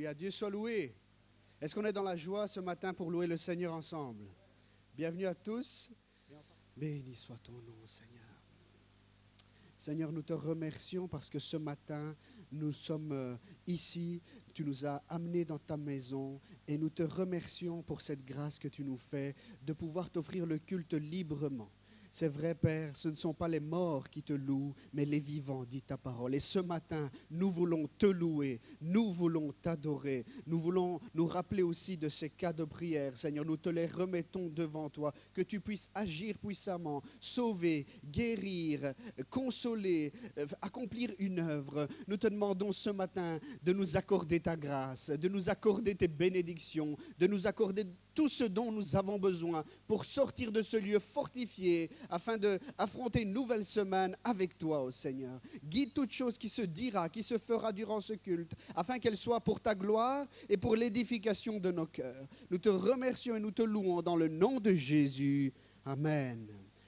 Alléluia. Dieu soit loué. Est-ce qu'on est dans la joie ce matin pour louer le Seigneur ensemble? Bienvenue à tous. Béni soit ton nom, Seigneur. Seigneur, nous te remercions parce que ce matin, nous sommes ici. Tu nous as amenés dans ta maison et nous te remercions pour cette grâce que tu nous fais de pouvoir t'offrir le culte librement. C'est vrai, Père, ce ne sont pas les morts qui te louent, mais les vivants, dit ta parole. Et ce matin, nous voulons te louer, nous voulons t'adorer, nous voulons nous rappeler aussi de ces cas de prière. Seigneur, nous te les remettons devant toi, que tu puisses agir puissamment, sauver, guérir, consoler, accomplir une œuvre. Nous te demandons ce matin de nous accorder ta grâce, de nous accorder tes bénédictions, de nous accorder tout ce dont nous avons besoin pour sortir de ce lieu fortifié afin d'affronter une nouvelle semaine avec toi, ô Seigneur. Guide toute chose qui se dira, qui se fera durant ce culte, afin qu'elle soit pour ta gloire et pour l'édification de nos cœurs. Nous te remercions et nous te louons dans le nom de Jésus. Amen.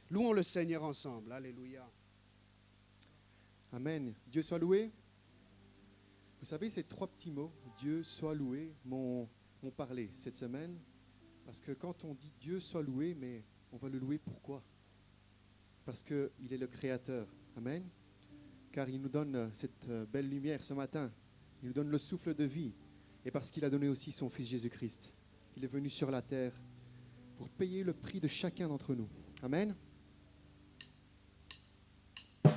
Louons le Seigneur ensemble. Alléluia. Amen. Dieu soit loué. Vous savez, ces trois petits mots, Dieu soit loué, m'ont parlé cette semaine. Parce que quand on dit Dieu soit loué, mais on va le louer pourquoi? Parce qu'il est le Créateur. Amen. Car il nous donne cette belle lumière ce matin. Il nous donne le souffle de vie. Et parce qu'il a donné aussi son Fils Jésus-Christ. Il est venu sur la terre pour payer le prix de chacun d'entre nous. Amen. On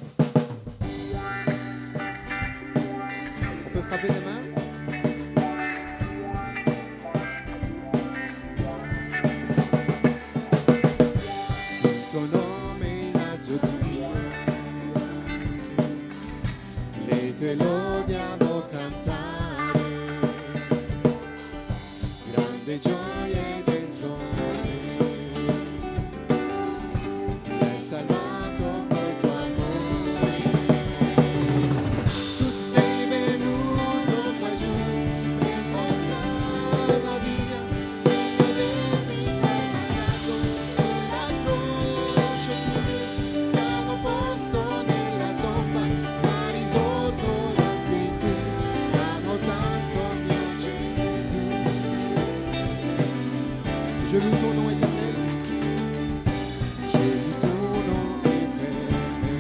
peut frapper des mains. Te lodiamo cantare, grande gioia dentro me, mi hai salvato col tuo amore, tu sei venuto qua giù per mostrare la via, cadermi ti hai pagato sulla croce, ti hanno posto nella tomba, ma risorto. Je loue ton nom éternel. Je loue ton nom éternel.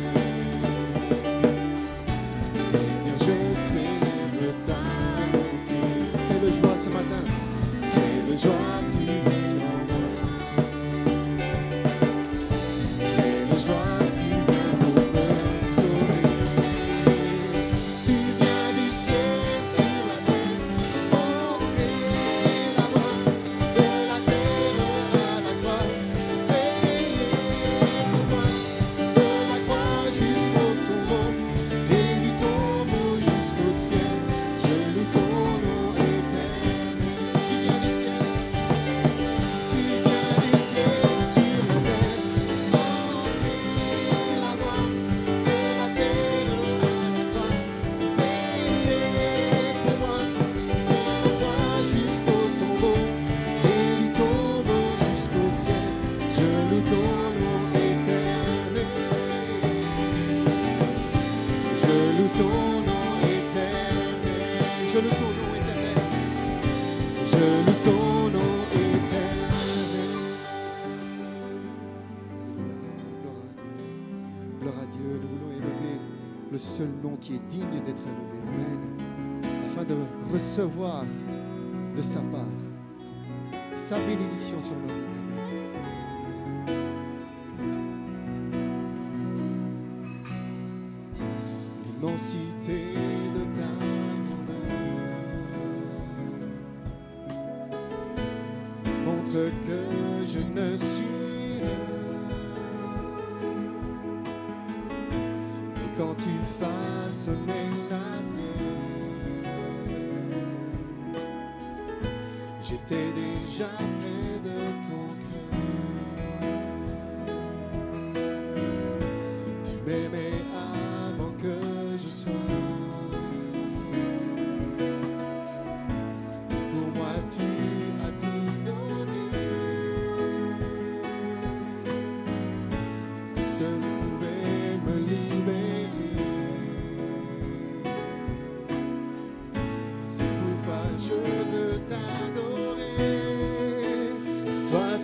Seigneur, je célèbre ta bonté. Quelle joie ce matin. Quelle joie tu viens en moi. Quelle joie tu viens pour me sauver. Tu viens du ciel sur la terre, montrer la voie de la terre à la croix, payé pour moi, de la croix jusqu'au tombeau, et du tombeau jusqu'au ciel. Je loue ton nom éternel. Tu viens du ciel sur la terre, montrer la voie de la terre à la croix, payé pour moi, de la croix jusqu'au tombeau, et du tombeau jusqu'au ciel. Je loue ton nom éternel. Je loue ton nom éternel. Je loue ton nom éternel. Je loue ton nom éternel. Gloire à Dieu. Nous voulons élever le seul nom qui est digne d'être élevé. Amen. Afin de recevoir de sa part sa bénédiction sur nos vies. L'immensité de ta grandeur montre que je ne suis rien. Et quand tu façonnais la terre, j'étais déjà près de ton cœur. Tu m'aimais avant que je sois. Pour moi, tu as tout donné. Tu seul pouvais me libérer. C'est pourquoi je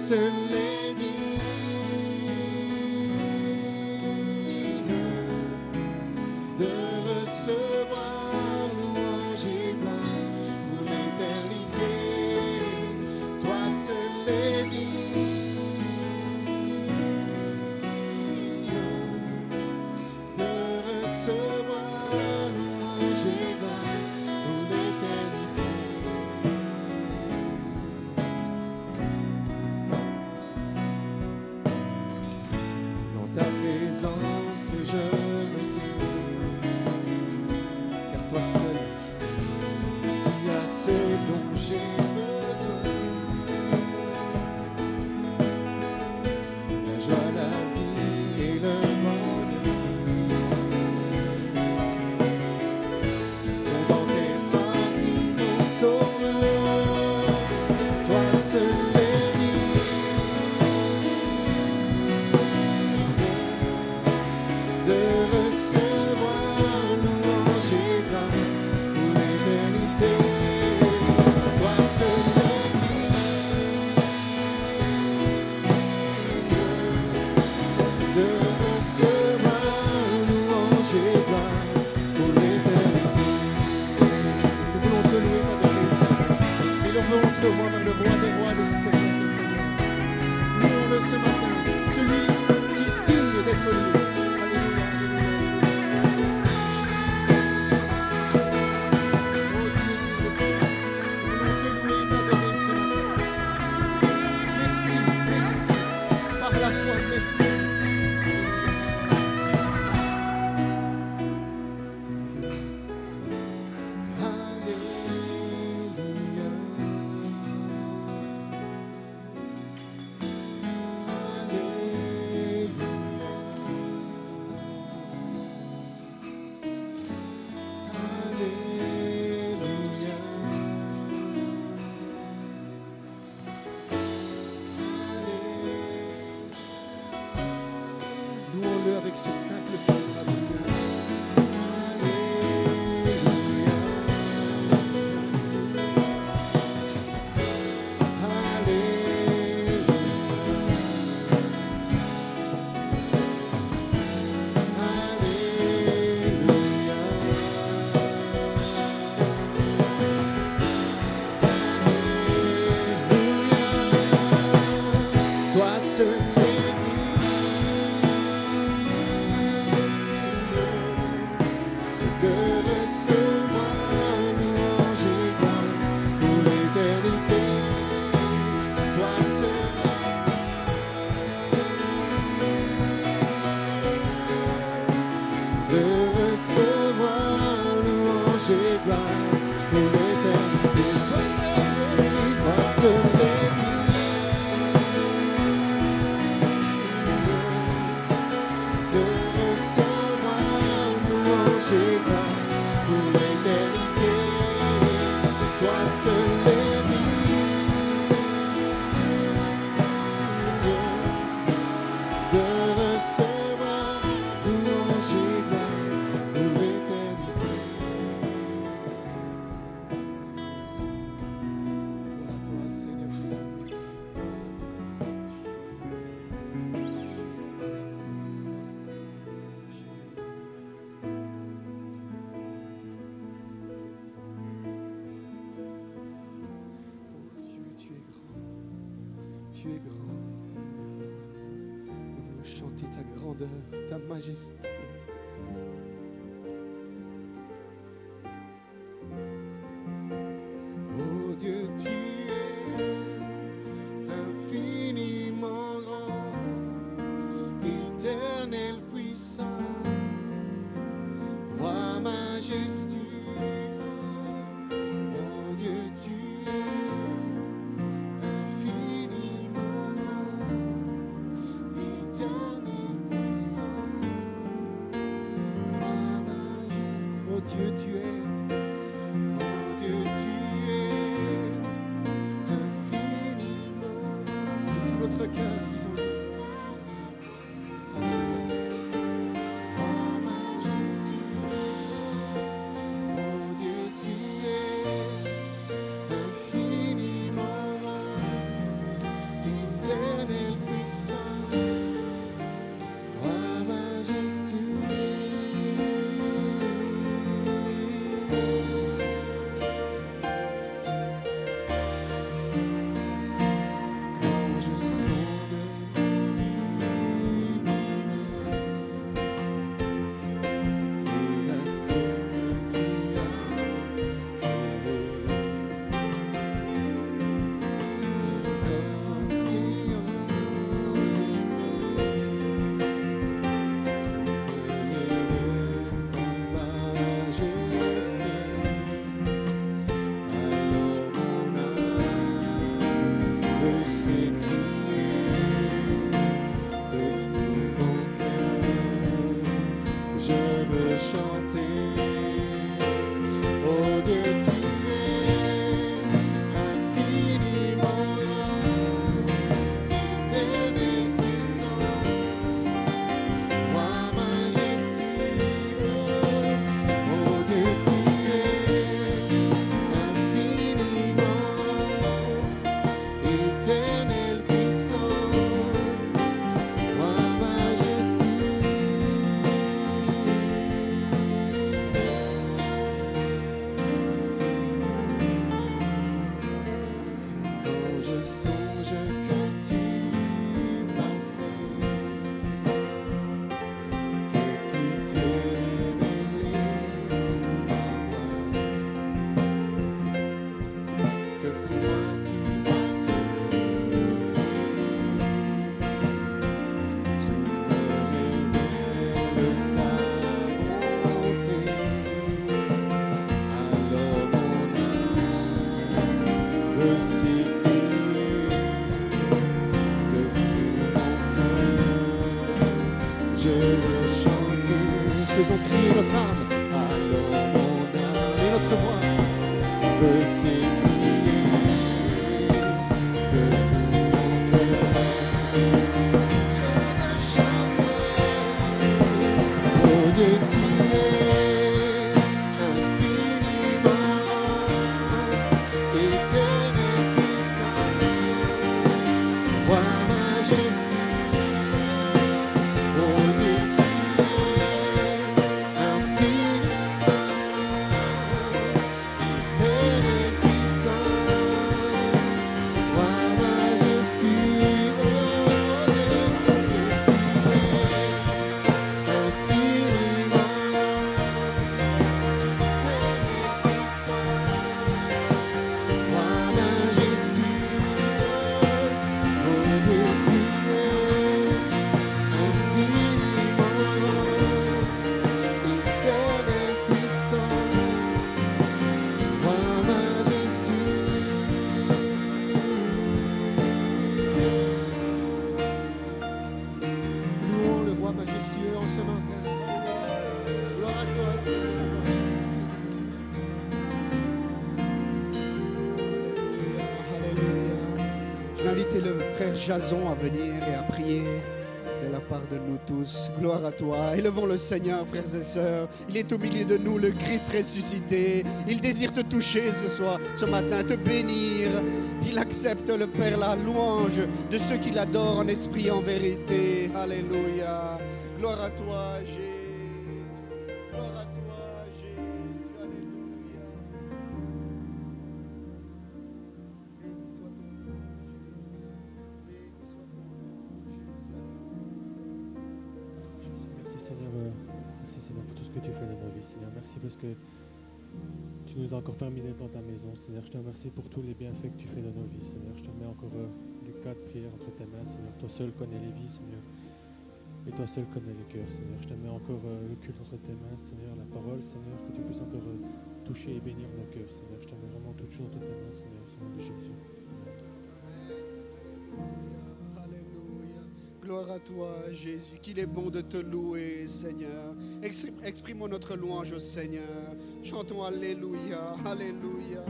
seul est digne de recevoir louange et gloire pour l'éternité. Toi seul est digne de recevoir louange et gloire pour l'éternité. Dans ta présence, je me tiens, car toi seul, tu as ce dont j'ai besoin. La joie, la vie et le bonheur sont dans tes bras, mon sauveur. Toi seul est digne de recevoir louange et gloire pour l'éternité. Toi seul est digne de recevoir louange et gloire pour l'éternité. Nous voulons te louer, t'adorer, Seigneur. Et nous voulons te voir vers le roi des rois, le Seigneur des seigneurs. Louons-le ce matin, celui qui est digne d'être loué. Alléluia, alléluia. Oh Dieu, nous voulons te louer, t'adorer ce matin. Merci, merci. Par la foi, merci. Louons-le avec ce simple cœur. Toi seul est digne de recevoir louange et gloire pour l'éternité. Toi seul est digne de recevoir louange et gloire pour l'éternité. Toi seul est digne de recevoir louange et gloire pour l'éternité. Toi seul est digne de recevoir louange et gloire pour l'éternité. Gloire à toi, Seigneur Jésus. Oh Dieu, tu es grand. Tu es grand. Nous voulons chanter ta grandeur, ta majesté. Oh Dieu, tu es infiniment grand, éternel puissant, roi majestueux. Oh Dieu, tu es infiniment grand, éternel puissant, faisons crier notre âme. Alors mon âme et notre voix veut s'écrier de tout mon cœur. Je veux chanter, oh Dieu, tu es infiniment grand, éternel, puissant, roi majestueux. Oh Dieu, tu es infiniment éternel, puissant, roi majestueux. Oh Dieu, tu es infiniment éternel, puissant, roi majestueux. Oh Dieu, tu es infiniment éternel, puissant, roi majestueux. Louons le roi majestueux en ce matin. Gloire à toi, Seigneur. Alléluia. Je vais inviter le frère Jason à venir et à prier de la part de nous tous. Gloire à toi. Élevons le Seigneur, frères et sœurs. Il est au milieu de nous, le Christ ressuscité. Il désire te toucher ce soir, ce matin, te bénir. Il accepte, le Père, la louange de ceux qui l'adorent en esprit et en vérité. Alléluia. Gloire à toi, Jésus. Gloire à toi, Jésus. Alléluia. Béni soit ton nom, Jésus. Béni soit ton nom, Jésus. Merci Seigneur, pour tout ce que tu fais dans nos vies, Seigneur. Merci parce que tu nous as encore permis d'être dans ta maison, Seigneur. Je te remercie pour tous les bienfaits que tu fais dans nos vies, Seigneur. Je te mets encore le cas de prière entre tes mains, Seigneur. Toi seul connais les vies, Seigneur. Et toi seul connais les cœurs, Seigneur. Je te mets encore le culte entre tes mains, Seigneur. La parole, Seigneur, que tu puisses encore toucher et bénir nos cœurs, Seigneur. Je te mets vraiment toutes choses entre tes mains, Seigneur, au nom de Jésus. Alléluia. Gloire à toi, Jésus, qu'il est bon de te louer, Seigneur. Exprimons notre louange au Seigneur. Chantons Alléluia, Alléluia,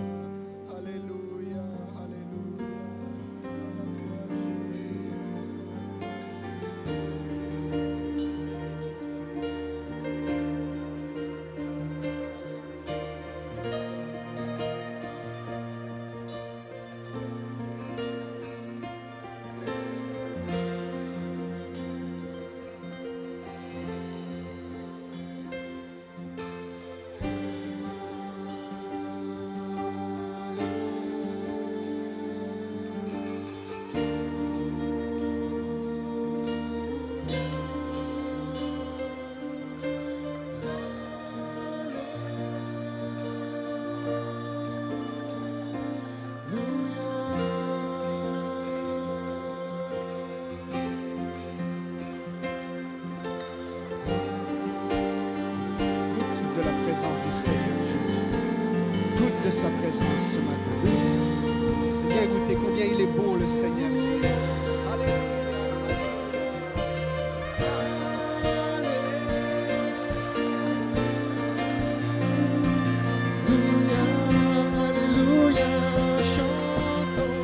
Alléluia, Alléluia. Gloire à toi, Goûte de la présence du Seigneur Jésus. Goûte de sa présence ce matin. Viens goûter combien il est bon, le Seigneur Jésus. Alléluia, Alléluia, chantons.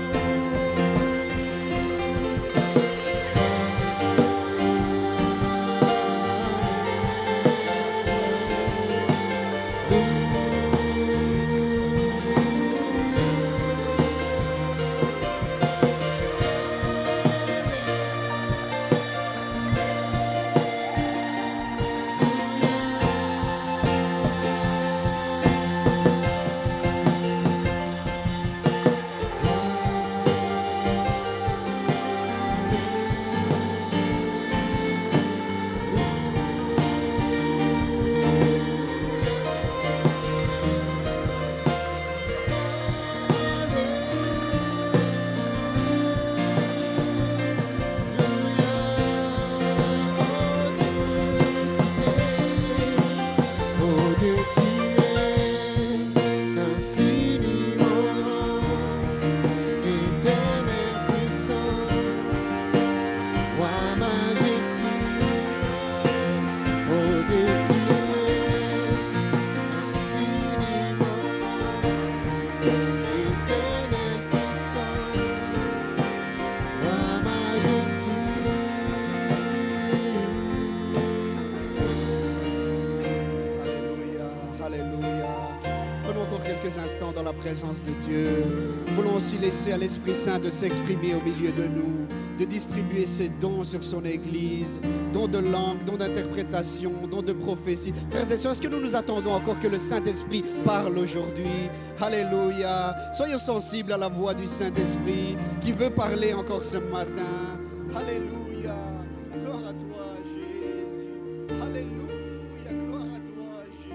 présence de Dieu. Nous voulons aussi laisser à l'Esprit Saint de s'exprimer au milieu de nous, de distribuer ses dons sur son Église, dons de langue, dons d'interprétation, dons de prophétie. Frères et sœurs, est-ce que nous nous attendons encore que le Saint-Esprit parle aujourd'hui? Alléluia. Soyons sensibles à la voix du Saint-Esprit qui veut parler encore ce matin. Alléluia. Gloire à toi, Jésus. Alléluia. Gloire à toi, Jésus.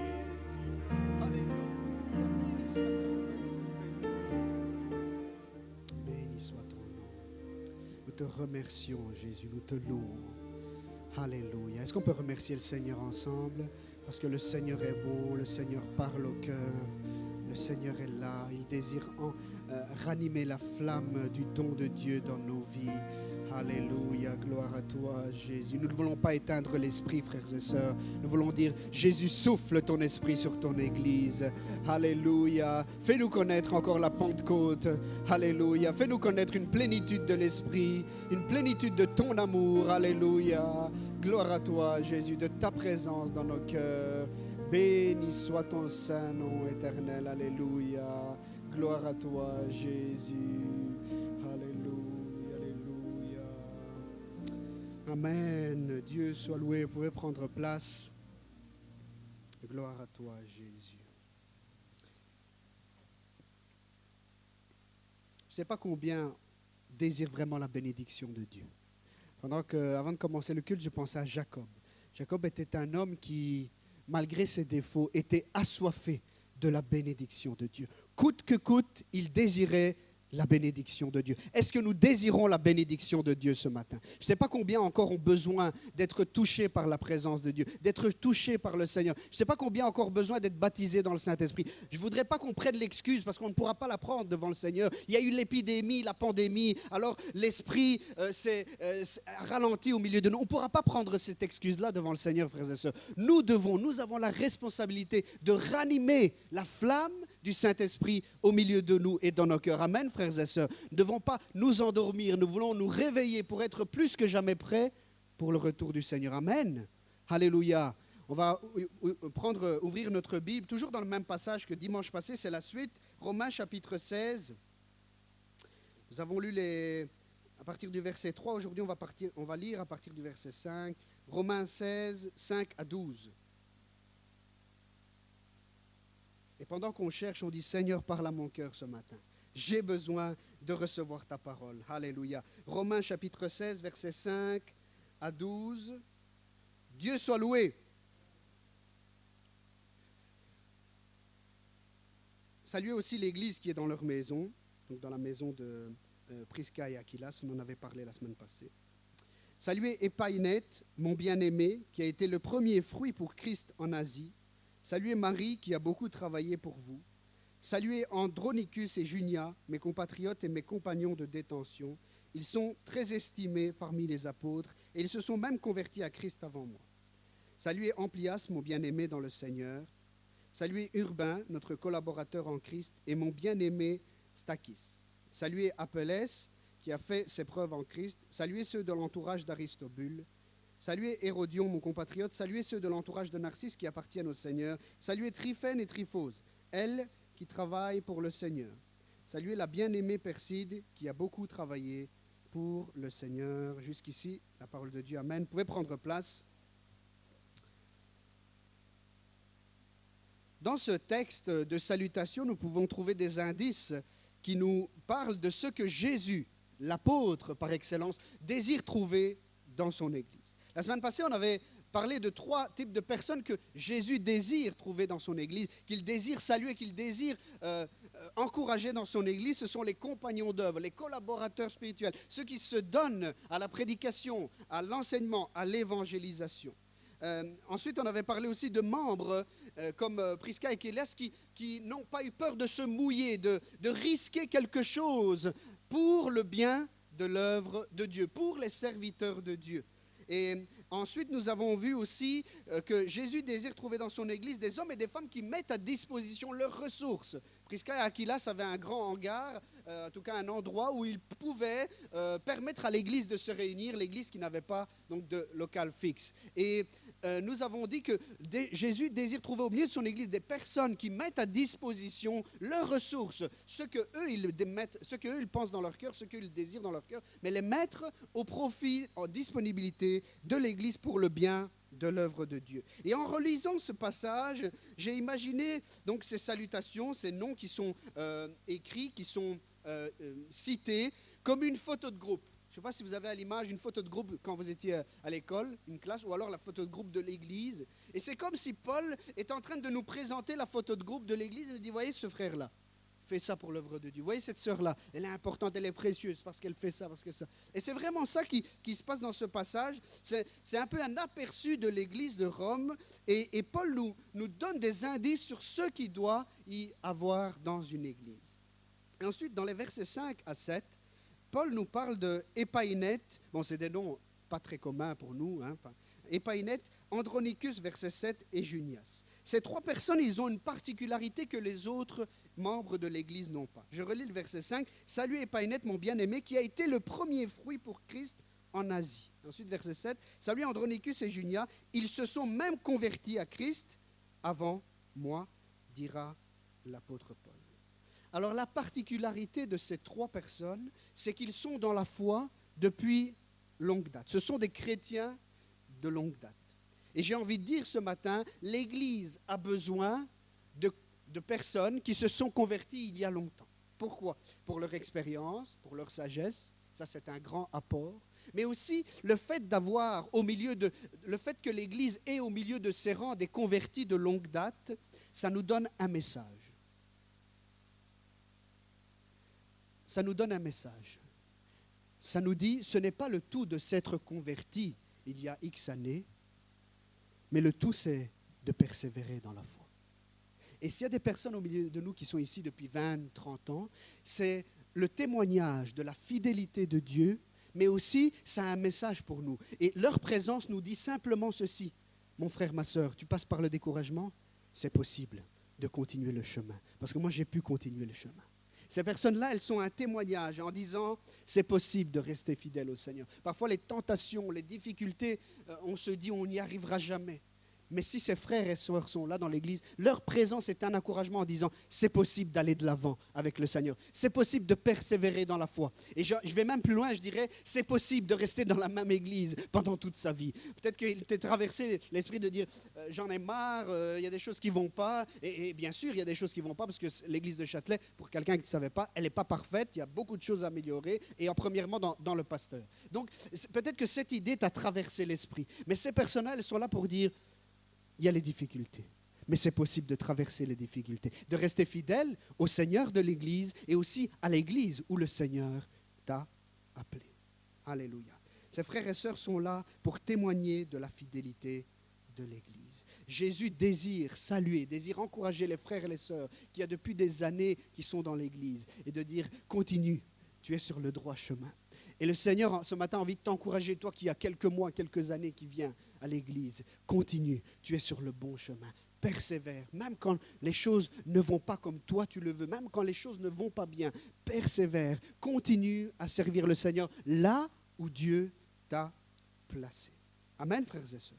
Alléluia. Béni soit ton nom, Seigneur. Béni soit ton nom. Nous te remercions, Jésus. Nous te louons. Alléluia. Est-ce qu'on peut remercier le Seigneur ensemble? Parce que le Seigneur est bon, le Seigneur parle au cœur. Le Seigneur est là, il désire ranimer la flamme du don de Dieu dans nos vies. Alléluia, gloire à toi Jésus. Nous ne voulons pas éteindre l'esprit, frères et sœurs. Nous voulons dire, Jésus, souffle ton esprit sur ton Église. Alléluia. Fais-nous connaître encore la Pentecôte. Alléluia. Fais-nous connaître une plénitude de l'esprit, une plénitude de ton amour. Alléluia. Gloire à toi Jésus, de ta présence dans nos cœurs. Béni soit ton saint nom éternel. Alléluia. Gloire à toi, Jésus. Alléluia. Alléluia. Amen. Dieu soit loué. Vous pouvez prendre place. Gloire à toi, Jésus. Je ne sais pas combien désirent vraiment la bénédiction de Dieu. Avant de commencer le culte, je pensais à Jacob. Jacob était un homme qui, malgré ses défauts, était assoiffé de la bénédiction de Dieu. Coûte que coûte, il désirait la bénédiction de Dieu. Est-ce que nous désirons la bénédiction de Dieu ce matin? Je ne sais pas combien encore ont besoin d'être touchés par la présence de Dieu, d'être touchés par le Seigneur. Je ne sais pas combien encore besoin d'être baptisés dans le Saint-Esprit. Je ne voudrais pas qu'on prenne l'excuse parce qu'on ne pourra pas la prendre devant le Seigneur. Il y a eu l'épidémie, la pandémie, alors l'Esprit s'est ralenti au milieu de nous. On ne pourra pas prendre cette excuse-là devant le Seigneur, frères et sœurs. Nous avons la responsabilité de ranimer la flamme du Saint-Esprit au milieu de nous et dans nos cœurs. Amen, frères et sœurs. Nous ne devons pas nous endormir, nous voulons nous réveiller pour être plus que jamais prêts pour le retour du Seigneur. Amen. Alléluia. On va ouvrir notre Bible, toujours dans le même passage que dimanche passé, c'est la suite. Romains chapitre 16. Nous avons lu à partir du verset 3. Aujourd'hui, on va lire à partir du verset 5. Romains 16, 5 à 12. Et pendant qu'on cherche, on dit, Seigneur, parle à mon cœur ce matin. J'ai besoin de recevoir ta parole. Alléluia. Romains chapitre 16, versets 5 à 12. Dieu soit loué. Saluez aussi l'église qui est dans leur maison, donc dans la maison de Prisca et Aquilas, on en avait parlé la semaine passée. Saluez Épaïnette, mon bien-aimé, qui a été le premier fruit pour Christ en Asie. Saluez Marie, qui a beaucoup travaillé pour vous. Saluez Andronicus et Junia, mes compatriotes et mes compagnons de détention. Ils sont très estimés parmi les apôtres et ils se sont même convertis à Christ avant moi. Saluez Amplias, mon bien-aimé dans le Seigneur. Saluez Urbain, notre collaborateur en Christ, et mon bien-aimé Stachys. Saluez Apelles, qui a fait ses preuves en Christ. Saluez ceux de l'entourage d'Aristobule. Saluez Hérodion, mon compatriote. Saluez ceux de l'entourage de Narcisse qui appartiennent au Seigneur. Saluez Tryphène et Tryphose, elles qui travaillent pour le Seigneur. Saluez la bien-aimée Perside qui a beaucoup travaillé pour le Seigneur. Jusqu'ici, la parole de Dieu. Amen. Vous pouvez prendre place. Dans ce texte de salutation, nous pouvons trouver des indices qui nous parlent de ce que Jésus, l'apôtre par excellence, désire trouver dans son Église. La semaine passée, on avait parlé de 3 types de personnes que Jésus désire trouver dans son Église, qu'il désire saluer, qu'il désire encourager dans son Église. Ce sont les compagnons d'œuvre, les collaborateurs spirituels, ceux qui se donnent à la prédication, à l'enseignement, à l'évangélisation. Ensuite, on avait parlé aussi de membres comme Prisca et Aquilas qui n'ont pas eu peur de se mouiller, de risquer quelque chose pour le bien de l'œuvre de Dieu, pour les serviteurs de Dieu. Et ensuite, nous avons vu aussi que Jésus désire trouver dans son Église des hommes et des femmes qui mettent à disposition leurs ressources. Prisca et Aquilas avaient un grand hangar en tout cas un endroit où ils pouvaient permettre à l'église de se réunir, l'église qui n'avait pas donc, de local fixe. Et nous avons dit que Jésus désire trouver au milieu de son église des personnes qui mettent à disposition leurs ressources, ce qu'eux ils pensent dans leur cœur, ce qu'ils désirent dans leur cœur, mais les mettre au profit, en disponibilité de l'église pour le bien de l'œuvre de Dieu. Et en relisant ce passage, j'ai imaginé donc ces salutations, ces noms qui sont écrits, qui sont cités, comme une photo de groupe. Je ne sais pas si vous avez à l'image une photo de groupe quand vous étiez à l'école, une classe, ou alors la photo de groupe de l'église. Et c'est comme si Paul est en train de nous présenter la photo de groupe de l'église et nous dit, voyez ce frère-là, fait ça pour l'œuvre de Dieu. Vous voyez cette sœur-là, elle est importante, elle est précieuse parce qu'elle fait ça, parce que ça. Et c'est vraiment ça qui se passe dans ce passage. C'est un peu un aperçu de l'église de Rome. Et Paul nous donne des indices sur ce qu'il doit y avoir dans une église. Et ensuite, dans les versets 5 à 7, Paul nous parle de Épaïnète. Bon, c'est des noms pas très communs pour nous. Épaïnète, Andronicus, verset 7, et Junias. Ces trois personnes, ils ont une particularité que les autres membres de l'Église n'ont pas. Je relis le verset 5. « Salut Épaïnète, mon bien-aimé, qui a été le premier fruit pour Christ en Asie. » Ensuite, verset 7. « Salut Andronicus et Junia, ils se sont même convertis à Christ avant moi, dira l'apôtre Paul. » Alors la particularité de ces trois personnes, c'est qu'ils sont dans la foi depuis longue date. Ce sont des chrétiens de longue date. Et j'ai envie de dire ce matin, l'Église a besoin de personnes qui se sont converties il y a longtemps. Pourquoi ? Pour leur expérience, pour leur sagesse, ça c'est un grand apport. Mais aussi le fait le fait que l'Église ait au milieu de ses rangs des convertis de longue date, ça nous donne un message. Ça nous donne un message. Ça nous dit, ce n'est pas le tout de s'être converti il y a X années, mais le tout c'est de persévérer dans la foi. Et s'il y a des personnes au milieu de nous qui sont ici depuis 20, 30 ans, c'est le témoignage de la fidélité de Dieu, mais aussi ça a un message pour nous. Et leur présence nous dit simplement ceci. Mon frère, ma sœur, tu passes par le découragement, c'est possible de continuer le chemin. Parce que moi, j'ai pu continuer le chemin. Ces personnes-là, elles sont un témoignage en disant c'est possible de rester fidèle au Seigneur. Parfois, les tentations, les difficultés, on se dit on n'y arrivera jamais. Mais si ces frères et sœurs sont là dans l'église, leur présence est un encouragement en disant c'est possible d'aller de l'avant avec le Seigneur. C'est possible de persévérer dans la foi. Et je vais même plus loin, je dirais c'est possible de rester dans la même église pendant toute sa vie. Peut-être qu'il t'est traversé l'esprit de dire j'en ai marre, il y a des choses qui ne vont pas. Et bien sûr, il y a des choses qui ne vont pas parce que l'église de Châtelet, pour quelqu'un qui ne savait pas, elle n'est pas parfaite. Il y a beaucoup de choses à améliorer. Et premièrement dans le pasteur. Donc peut-être que cette idée t'a traversé l'esprit. Mais ces personnes-là, elles sont là pour dire il y a les difficultés, mais c'est possible de traverser les difficultés, de rester fidèle au Seigneur de l'Église et aussi à l'Église où le Seigneur t'a appelé. Alléluia. Ces frères et sœurs sont là pour témoigner de la fidélité de l'Église. Jésus désire saluer, désire encourager les frères et les sœurs qui y a depuis des années qui sont dans l'Église et de dire continue, tu es sur le droit chemin. Et le Seigneur, ce matin, a envie de t'encourager, toi qui as quelques mois, quelques années qui viens à l'église. Continue, tu es sur le bon chemin. Persévère, même quand les choses ne vont pas comme toi tu le veux, même quand les choses ne vont pas bien. Persévère, continue à servir le Seigneur là où Dieu t'a placé. Amen, frères et sœurs.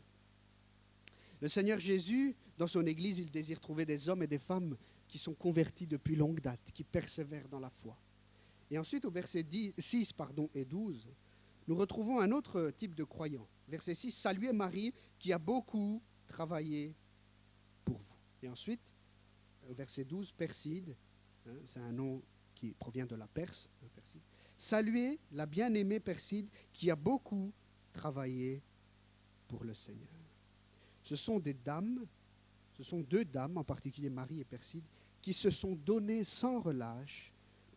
Le Seigneur Jésus, dans son église, il désire trouver des hommes et des femmes qui sont convertis depuis longue date, qui persévèrent dans la foi. Et ensuite, au verset 6 et 12, nous retrouvons un autre type de croyant. Verset 6, « Saluez Marie qui a beaucoup travaillé pour vous. » Et ensuite, au verset 12, « Perside », c'est un nom qui provient de la Perse, Perside. « Saluez la bien-aimée Perside qui a beaucoup travaillé pour le Seigneur. » Ce sont des dames, ce sont deux dames, en particulier Marie et Perside, qui se sont données sans relâche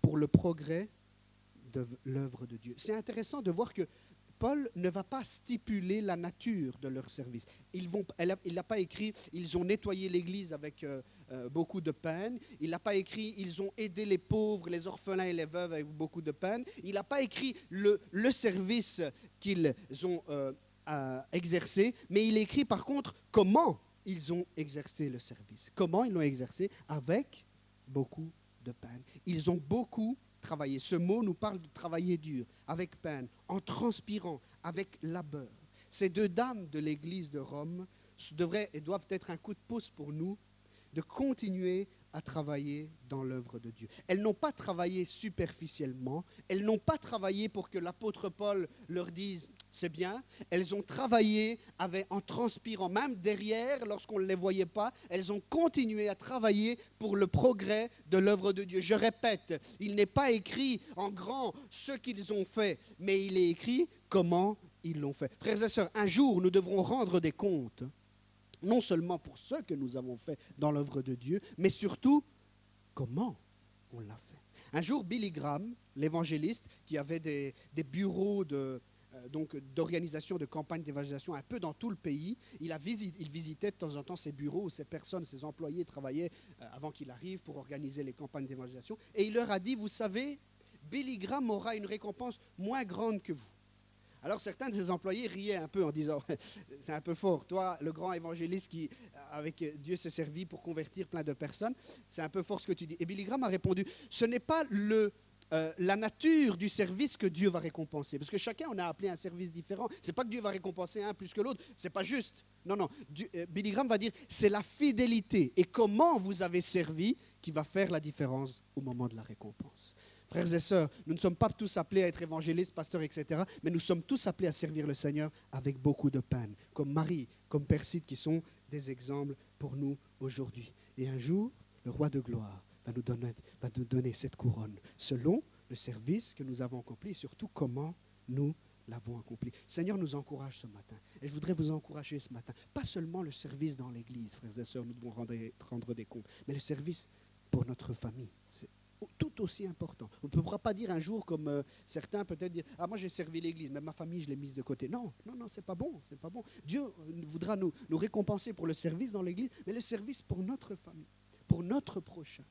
pour le progrès de l'œuvre de Dieu. C'est intéressant de voir que Paul ne va pas stipuler la nature de leur service. Il n'a pas écrit « ils ont nettoyé l'église avec beaucoup de peine ». Il n'a pas écrit « ils ont aidé les pauvres, les orphelins et les veuves avec beaucoup de peine ». Il n'a pas écrit le service qu'ils ont exercé, mais il écrit par contre comment ils ont exercé le service. Comment ils l'ont exercé ? Avec beaucoup de peine. Ils ont beaucoup travailler. Ce mot nous parle de travailler dur, avec peine, en transpirant, avec labeur. Ces deux dames de l'Église de Rome devraient et doivent être un coup de pouce pour nous de continuer à travailler dans l'œuvre de Dieu. Elles n'ont pas travaillé superficiellement, elles n'ont pas travaillé pour que l'apôtre Paul leur dise « c'est bien », elles ont travaillé en transpirant, même derrière, lorsqu'on ne les voyait pas, elles ont continué à travailler pour le progrès de l'œuvre de Dieu. Je répète, il n'est pas écrit en grand ce qu'ils ont fait, mais il est écrit comment ils l'ont fait. Frères et sœurs, un jour, nous devrons rendre des comptes, non seulement pour ce que nous avons fait dans l'œuvre de Dieu, mais surtout, comment on l'a fait. Un jour, Billy Graham, l'évangéliste, qui avait des bureaux d'organisation de campagnes d'évangélisation un peu dans tout le pays, il visitait de temps en temps ces bureaux où ces personnes, ces employés travaillaient avant qu'il arrive pour organiser les campagnes d'évangélisation. Et il leur a dit, vous savez, Billy Graham aura une récompense moins grande que vous. Alors certains de ses employés riaient un peu en disant « c'est un peu fort, toi, le grand évangéliste qui, avec Dieu, s'est servi pour convertir plein de personnes, c'est un peu fort ce que tu dis. » Et Billy Graham a répondu « ce n'est pas la nature du service que Dieu va récompenser, parce que chacun on a appelé un service différent. C'est pas que Dieu va récompenser un plus que l'autre, c'est pas juste. Non. Billy Graham va dire c'est la fidélité et comment vous avez servi qui va faire la différence au moment de la récompense. » Frères et sœurs, nous ne sommes pas tous appelés à être évangélistes, pasteurs, etc., mais nous sommes tous appelés à servir le Seigneur avec beaucoup de peine, comme Marie, comme Perside, qui sont des exemples pour nous aujourd'hui. Et un jour, le roi de gloire va nous donner cette couronne, selon le service que nous avons accompli et surtout comment nous l'avons accompli. Le Seigneur nous encourage ce matin. Et je voudrais vous encourager ce matin. Pas seulement le service dans l'Église, frères et sœurs, nous devons rendre des comptes, mais le service pour notre famille. C'est tout aussi important. On ne pourra pas dire un jour comme certains peut-être dire « Ah, moi j'ai servi l'Église, mais ma famille je l'ai mise de côté ». Non, c'est pas bon, c'est pas bon. Dieu voudra nous récompenser pour le service dans l'Église, mais le service pour notre famille, pour notre prochain.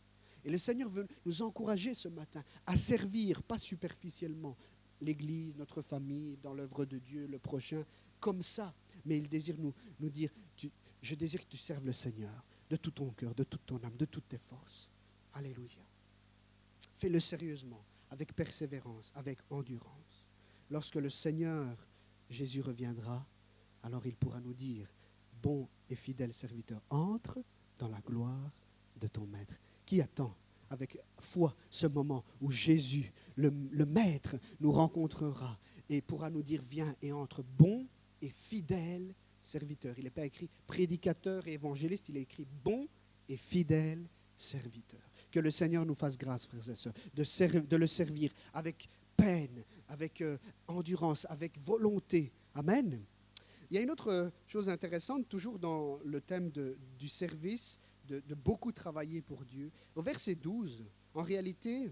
Et le Seigneur veut nous encourager ce matin à servir, pas superficiellement, l'Église, notre famille, dans l'œuvre de Dieu, le prochain, comme ça. Mais il désire nous dire « Je désire que tu serves le Seigneur de tout ton cœur, de toute ton âme, de toutes tes forces. » Alléluia. Fais-le sérieusement, avec persévérance, avec endurance. Lorsque le Seigneur Jésus reviendra, alors il pourra nous dire « Bon et fidèle serviteur, entre dans la gloire de ton Maître. » Qui attend avec foi ce moment où Jésus, le Maître, nous rencontrera et pourra nous dire « Viens et entre, bon et fidèle serviteur. » Il n'est pas écrit prédicateur et évangéliste, il est écrit « bon et fidèle serviteur. » Que le Seigneur nous fasse grâce, frères et sœurs, de le servir avec peine, avec endurance, avec volonté. Amen. Il y a une autre chose intéressante, toujours dans le thème du service, de beaucoup travailler pour Dieu. Au verset 12, en réalité,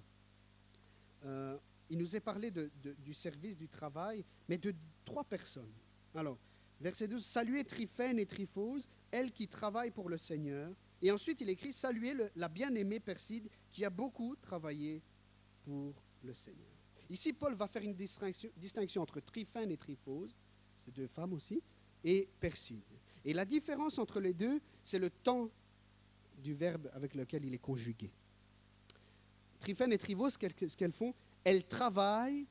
il nous est parlé du service, du travail, mais de 3 personnes. Alors, verset 12, « Saluez Tryphène et Tryphose, elles qui travaillent pour le Seigneur. » Et ensuite, il écrit « Saluez la bien-aimée Perside qui a beaucoup travaillé pour le Seigneur. » Ici, Paul va faire une distinction entre Tryphène et Tryphose, ces 2 femmes aussi, et Perside. Et la différence entre les deux, c'est le temps du verbe avec lequel il est conjugué. Tryphène et Tryphose, ce qu'elles font, elles travaillent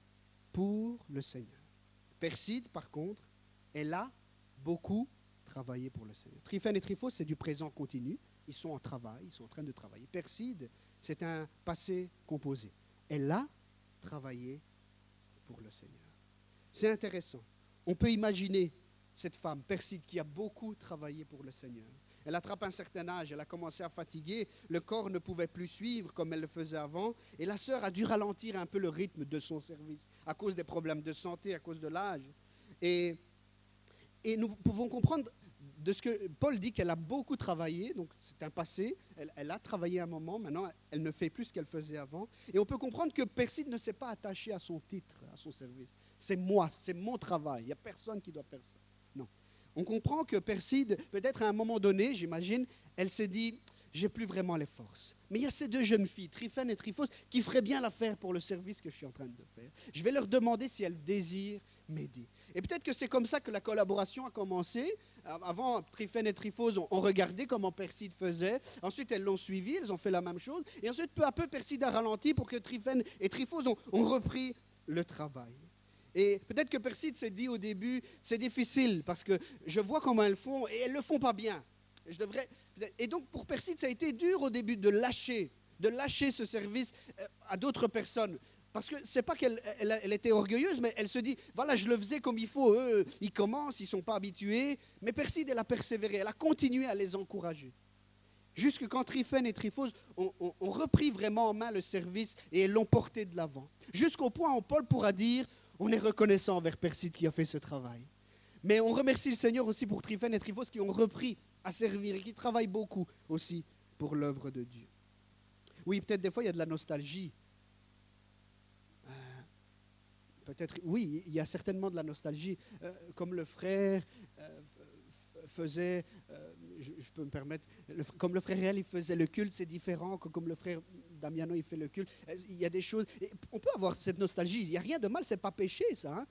pour le Seigneur. Perside, par contre, elle a beaucoup travaillé pour le Seigneur. Tryphène et Tryphose, c'est du présent continu. Ils sont en travail, ils sont en train de travailler. Perside, c'est un passé composé. Elle a travaillé pour le Seigneur. C'est intéressant. On peut imaginer cette femme, Perside, qui a beaucoup travaillé pour le Seigneur. Elle attrape un certain âge, elle a commencé à fatiguer, le corps ne pouvait plus suivre comme elle le faisait avant, et la sœur a dû ralentir un peu le rythme de son service à cause des problèmes de santé, à cause de l'âge. Et nous pouvons comprendre de ce que Paul dit qu'elle a beaucoup travaillé, donc c'est un passé, elle a travaillé un moment, maintenant elle ne fait plus ce qu'elle faisait avant. Et on peut comprendre que Perside ne s'est pas attaché à son titre, à son service. C'est moi, c'est mon travail, il n'y a personne qui doit faire ça. Non. On comprend que Perside, peut-être à un moment donné, j'imagine, elle s'est dit, j'ai plus vraiment les forces. Mais il y a ces 2 jeunes filles, Tryphène et Tryphose, qui feraient bien l'affaire pour le service que je suis en train de faire. Je vais leur demander si elles désirent m'aider. Et peut-être que c'est comme ça que la collaboration a commencé. Avant, Tryphène et Tryphose ont regardé comment Perside faisait. Ensuite, elles l'ont suivi, elles ont fait la même chose. Et ensuite, peu à peu, Perside a ralenti pour que Tryphène et Tryphose ont repris le travail. Et peut-être que Perside s'est dit au début, c'est difficile parce que je vois comment elles font et elles ne le font pas bien. Et donc, pour Perside, ça a été dur au début de lâcher ce service à d'autres personnes. Parce que c'est pas qu'elle était orgueilleuse, mais elle se dit, voilà, je le faisais comme il faut, eux, ils commencent, ils ne sont pas habitués. Mais Perside, elle a persévéré, elle a continué à les encourager. Jusque quand Tryphène et Tryphose ont repris vraiment en main le service et l'ont porté de l'avant. Jusqu'au point où Paul pourra dire, on est reconnaissant envers Perside qui a fait ce travail. Mais on remercie le Seigneur aussi pour Tryphène et Tryphose qui ont repris à servir et qui travaillent beaucoup aussi pour l'œuvre de Dieu. Oui, peut-être des fois, il y a de la nostalgie. Peut-être, oui, il y a certainement de la nostalgie. Comme le frère faisait, je peux me permettre, comme le frère Réal, il faisait le culte, c'est différent que comme le frère Damiano, il fait le culte. Il y a des choses, on peut avoir cette nostalgie, il n'y a rien de mal, c'est pas péché ça. Hein?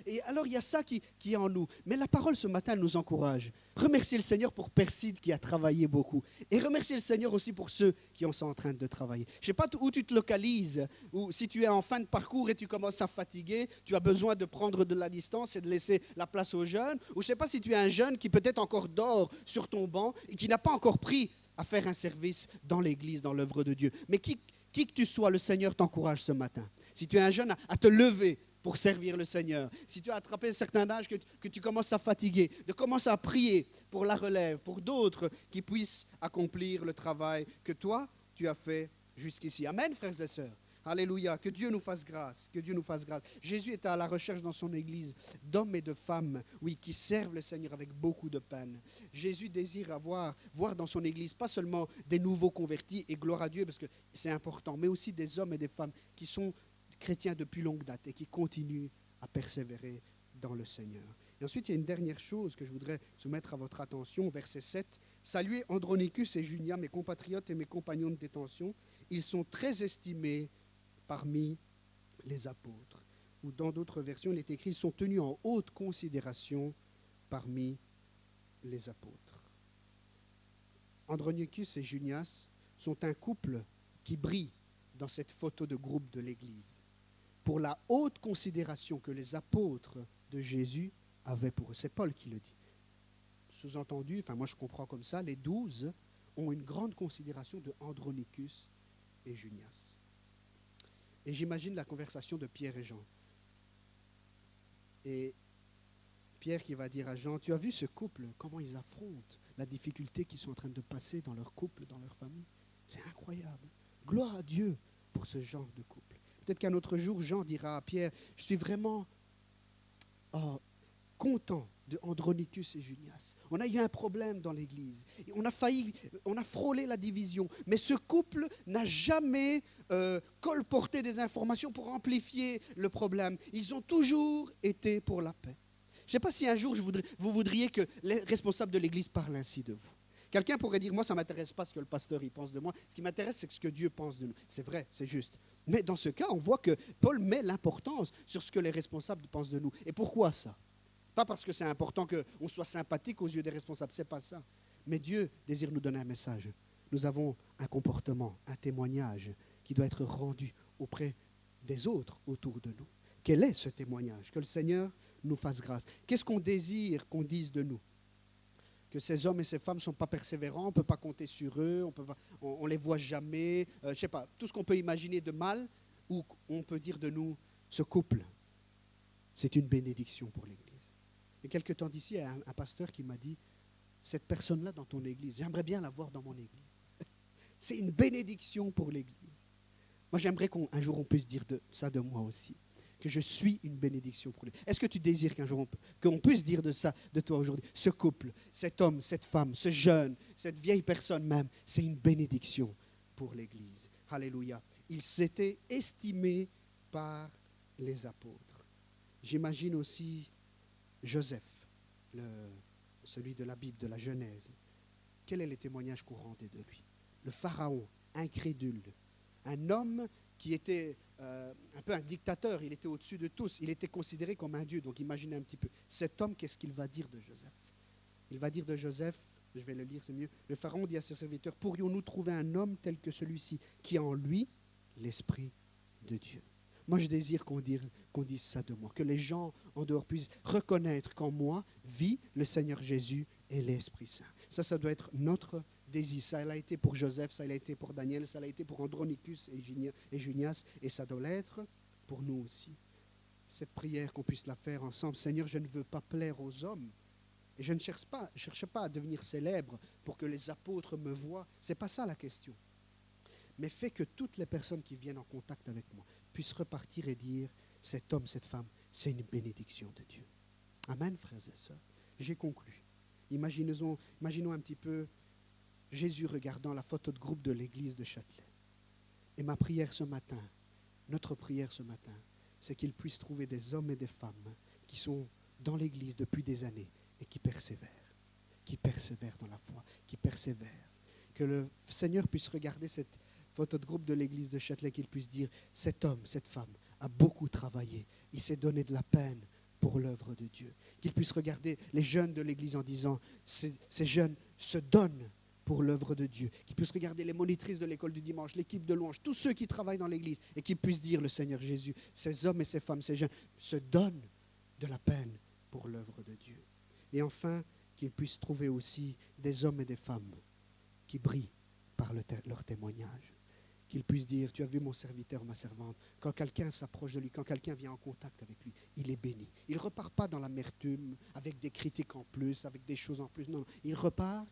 Et alors il y a ça qui est en nous. Mais la parole ce matin nous encourage. Remerciez le Seigneur pour Perside qui a travaillé beaucoup. Et remerciez le Seigneur aussi pour ceux qui sont en train de travailler. Je ne sais pas où tu te localises, ou si tu es en fin de parcours et tu commences à fatiguer, tu as besoin de prendre de la distance et de laisser la place aux jeunes. Ou je ne sais pas si tu es un jeune qui peut-être encore dort sur ton banc et qui n'a pas encore pris à faire un service dans l'église, dans l'œuvre de Dieu. Mais qui que tu sois, le Seigneur t'encourage ce matin. Si tu es un jeune, à te lever pour servir le Seigneur. Si tu as attrapé un certain âge, que tu commences à fatiguer, de commencer à prier pour la relève, pour d'autres qui puissent accomplir le travail que toi, tu as fait jusqu'ici. Amen, frères et sœurs. Alléluia, que Dieu nous fasse grâce, que Dieu nous fasse grâce. Jésus est à la recherche dans son Église d'hommes et de femmes, oui, qui servent le Seigneur avec beaucoup de peine. Jésus désire voir dans son Église pas seulement des nouveaux convertis, et gloire à Dieu parce que c'est important, mais aussi des hommes et des femmes qui sont chrétiens depuis longue date et qui continuent à persévérer dans le Seigneur. Et ensuite, il y a une dernière chose que je voudrais soumettre à votre attention, verset 7. « Saluez Andronicus et Junia, mes compatriotes et mes compagnons de détention. Ils sont très estimés parmi les apôtres. » Ou dans d'autres versions, il est écrit, ils sont tenus en haute considération parmi les apôtres. Andronicus et Junias sont un couple qui brille dans cette photo de groupe de l'Église pour la haute considération que les apôtres de Jésus avaient pour eux. C'est Paul qui le dit. Sous-entendu, enfin moi je comprends comme ça, les 12 ont une grande considération de Andronicus et Junias. Et j'imagine la conversation de Pierre et Jean. Et Pierre qui va dire à Jean, tu as vu ce couple, comment ils affrontent la difficulté qu'ils sont en train de passer dans leur couple, dans leur famille. C'est incroyable. Gloire à Dieu pour ce genre de couple. Peut-être qu'un autre jour, Jean dira à Pierre, je suis vraiment content de Andronicus et Junias. On a eu un problème dans l'église. On a frôlé la division. Mais ce couple n'a jamais colporté des informations pour amplifier le problème. Ils ont toujours été pour la paix. Je ne sais pas si un jour vous voudriez que les responsables de l'église parlent ainsi de vous. Quelqu'un pourrait dire, moi ça ne m'intéresse pas ce que le pasteur il pense de moi. Ce qui m'intéresse, c'est ce que Dieu pense de nous. C'est vrai, c'est juste. Mais dans ce cas, on voit que Paul met l'importance sur ce que les responsables pensent de nous. Et pourquoi ça ? Pas parce que c'est important qu'on soit sympathique aux yeux des responsables, ce n'est pas ça. Mais Dieu désire nous donner un message. Nous avons un comportement, un témoignage qui doit être rendu auprès des autres autour de nous. Quel est ce témoignage ? Que le Seigneur nous fasse grâce. Qu'est-ce qu'on désire qu'on dise de nous ? Que ces hommes et ces femmes ne sont pas persévérants, on ne peut pas compter sur eux, on ne les voit jamais, je ne sais pas, tout ce qu'on peut imaginer de mal, ou on peut dire de nous, ce couple, c'est une bénédiction pour l'Église. Il y a quelque temps d'ici, il y a un pasteur qui m'a dit, cette personne-là dans ton Église, j'aimerais bien la voir dans mon Église. C'est une bénédiction pour l'Église. Moi, j'aimerais qu'un jour on puisse dire ça de moi aussi. Que je suis une bénédiction pour lui. Est-ce que tu désires qu'un jour qu'on puisse dire de ça de toi aujourd'hui ? Ce couple, cet homme, cette femme, ce jeune, cette vieille personne même, c'est une bénédiction pour l'Église. Alléluia. Il s'était estimé par les apôtres. J'imagine aussi Joseph, celui de la Bible, de la Genèse. Quel est le témoignage qu'on rendait de lui ? Le Pharaon, incrédule, un homme qui était un peu un dictateur, il était au-dessus de tous, il était considéré comme un dieu. Donc imaginez un petit peu, cet homme, qu'est-ce qu'il va dire de Joseph? Il va dire de Joseph, je vais le lire, c'est mieux, le Pharaon dit à ses serviteurs, pourrions-nous trouver un homme tel que celui-ci, qui a en lui l'Esprit de Dieu? Moi, je désire qu'on dise ça de moi, que les gens en dehors puissent reconnaître qu'en moi vit le Seigneur Jésus et l'Esprit Saint. Ça doit être notre désir. Ça l'a été pour Joseph, ça l'a été pour Daniel, ça l'a été pour Andronicus et Junias, et ça doit l'être pour nous aussi. Cette prière, qu'on puisse la faire ensemble. Seigneur, je ne veux pas plaire aux hommes, et je ne cherche pas à devenir célèbre pour que les apôtres me voient. Ce n'est pas ça la question. Mais fais que toutes les personnes qui viennent en contact avec moi puissent repartir et dire, cet homme, cette femme, c'est une bénédiction de Dieu. Amen, frères et sœurs. J'ai conclu. Imaginons un petit peu Jésus regardant la photo de groupe de l'église de Châtelet. Et ma prière ce matin, notre prière ce matin, c'est qu'il puisse trouver des hommes et des femmes qui sont dans l'église depuis des années et qui persévèrent dans la foi, qui persévèrent. Que le Seigneur puisse regarder cette photo de groupe de l'église de Châtelet, qu'il puisse dire, cet homme, cette femme a beaucoup travaillé, il s'est donné de la peine pour l'œuvre de Dieu. Qu'il puisse regarder les jeunes de l'église en disant, ces jeunes se donnent pour l'œuvre de Dieu. Qu'il puisse regarder les monitrices de l'école du dimanche, l'équipe de louange, tous ceux qui travaillent dans l'église, et qu'il puisse dire, le Seigneur Jésus, ces hommes et ces femmes, ces jeunes se donnent de la peine pour l'œuvre de Dieu. Et enfin, qu'il puisse trouver aussi des hommes et des femmes qui brillent par leur témoignage. Qu'il puisse dire, tu as vu mon serviteur, ma servante, quand quelqu'un s'approche de lui, quand quelqu'un vient en contact avec lui, il est béni. Il ne repart pas dans l'amertume, avec des critiques en plus, avec des choses en plus. Non, il repart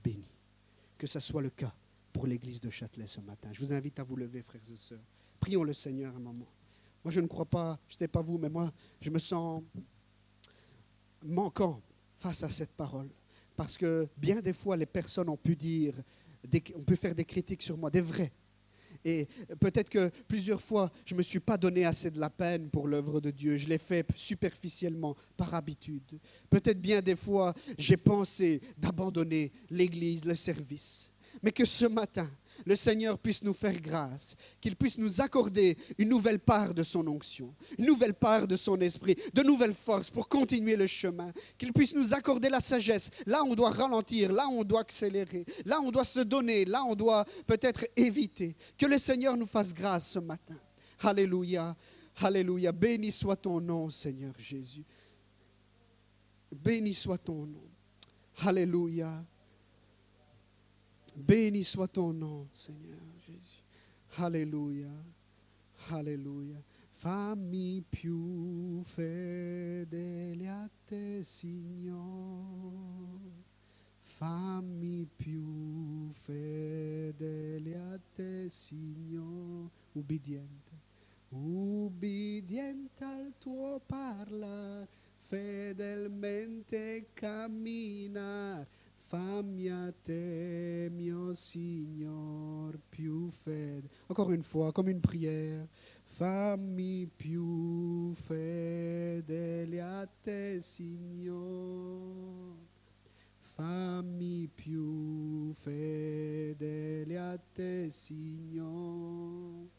béni. Que ça soit le cas pour l'église de Châtelet ce matin. Je vous invite à vous lever, frères et sœurs. Prions le Seigneur un moment. Moi, je ne crois pas, je ne sais pas vous, mais moi, je me sens manquant face à cette parole. Parce que bien des fois, les personnes ont pu dire, on peut faire des critiques sur moi, des vrais. Et peut-être que plusieurs fois, je ne me suis pas donné assez de la peine pour l'œuvre de Dieu. Je l'ai fait superficiellement, par habitude. Peut-être bien des fois, j'ai pensé d'abandonner l'église, le service. Mais que ce matin, le Seigneur puisse nous faire grâce, qu'il puisse nous accorder une nouvelle part de son onction, une nouvelle part de son esprit, de nouvelles forces pour continuer le chemin, qu'il puisse nous accorder la sagesse. Là, on doit ralentir, là, on doit accélérer, là, on doit se donner, là, on doit peut-être éviter. Que le Seigneur nous fasse grâce ce matin. Alléluia, alléluia. Béni soit ton nom, Seigneur Jésus. Béni soit ton nom. Alléluia. Béni soit ton nom, Seigneur Jésus. Alléluia, alléluia. Fammi più fedele a te, Signore. Fammi più fedele a te, Signore. Ubbidiente, ubbidiente al tuo parlare, fedelmente camminar. Fammi a te, mio Signore, più fedele. Encore une fois, comme une prière. Fammi più fedele a te, Signore. Fammi più fedele a te, Signore.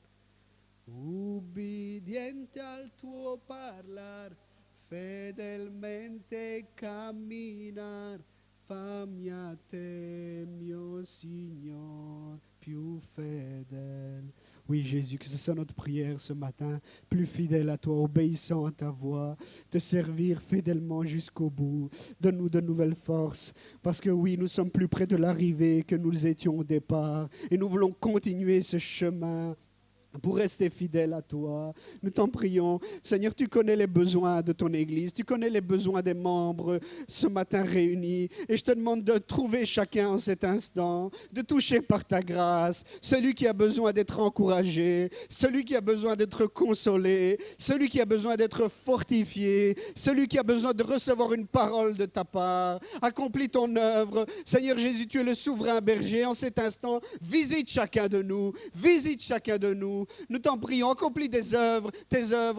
Ubbidiente al tuo parlar, fedelmente camminar. Fammi a te, mio Signore, più fidèle. Oui, Jésus, que ce soit notre prière ce matin, plus fidèle à toi, obéissant à ta voix, te servir fidèlement jusqu'au bout. Donne-nous de nouvelles forces, parce que oui, nous sommes plus près de l'arrivée que nous étions au départ, et nous voulons continuer ce chemin pour rester fidèle à toi. Nous t'en prions. Seigneur, tu connais les besoins de ton Église, tu connais les besoins des membres ce matin réunis. Et je te demande de trouver chacun en cet instant, de toucher par ta grâce celui qui a besoin d'être encouragé, celui qui a besoin d'être consolé, celui qui a besoin d'être fortifié, celui qui a besoin de recevoir une parole de ta part. Accomplis ton œuvre. Seigneur Jésus, tu es le souverain berger. En cet instant, visite chacun de nous. Visite chacun de nous. Nous t'en prions, accomplis tes œuvres,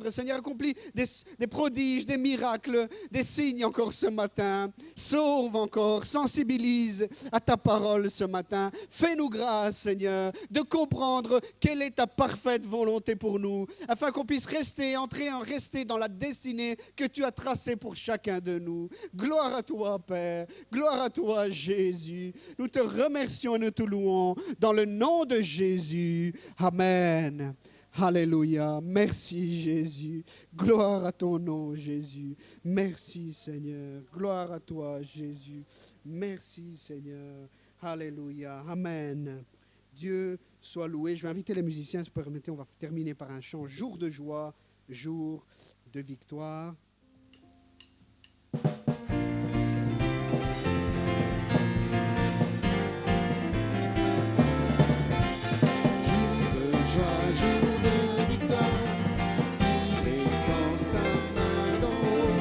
Seigneur, accomplis des prodiges, des miracles, des signes encore ce matin. Sauve encore, sensibilise à ta parole ce matin. Fais-nous grâce, Seigneur, de comprendre quelle est ta parfaite volonté pour nous, afin qu'on puisse rester dans la destinée que tu as tracée pour chacun de nous. Gloire à toi, Père. Gloire à toi, Jésus. Nous te remercions et nous te louons dans le nom de Jésus. Amen. Alléluia. Merci, Jésus. Gloire à ton nom, Jésus. Merci, Seigneur. Gloire à toi, Jésus. Merci, Seigneur. Alléluia. Amen. Dieu soit loué. Je vais inviter les musiciens, si vous permettez, on va terminer par un chant. Jour de joie, jour de victoire. Jour de victoire, il est dans sa main d'en haut,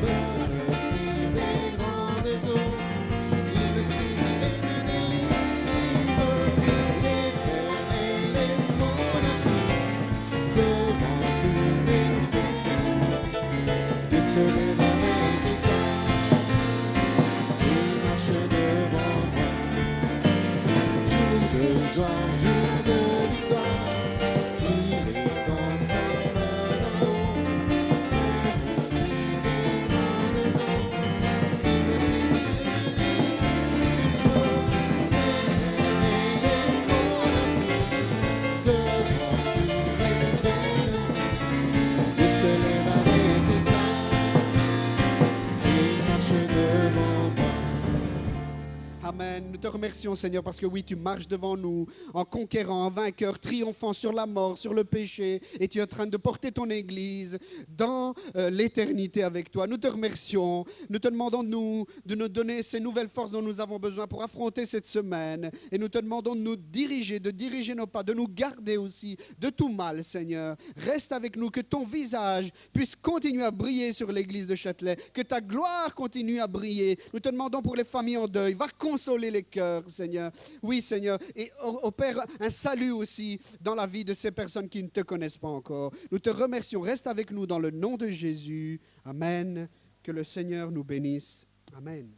meurtri des grandes eaux, il saisit et me délivre. L'Éternel est mon appui, devant tous mes ennemis. Dieu se lève avec éclat, il marche devant moi. Jour de joie, jour de victoire. Amen. Nous te remercions, Seigneur, parce que oui, tu marches devant nous en conquérant, en vainqueur, triomphant sur la mort, sur le péché, et tu es en train de porter ton Église dans l'éternité avec toi. Nous te remercions. Nous te demandons de nous donner ces nouvelles forces dont nous avons besoin pour affronter cette semaine. Et nous te demandons de diriger nos pas, de nous garder aussi de tout mal, Seigneur. Reste avec nous, que ton visage puisse continuer à briller sur l'Église de Châtelet, que ta gloire continue à briller. Nous te demandons pour les familles en deuil, va consoler les cœurs, Seigneur. Oui, Seigneur, et opère un salut aussi dans la vie de ces personnes qui ne te connaissent pas encore. Nous te remercions. Reste avec nous dans le nom de Jésus. Amen. Que le Seigneur nous bénisse. Amen.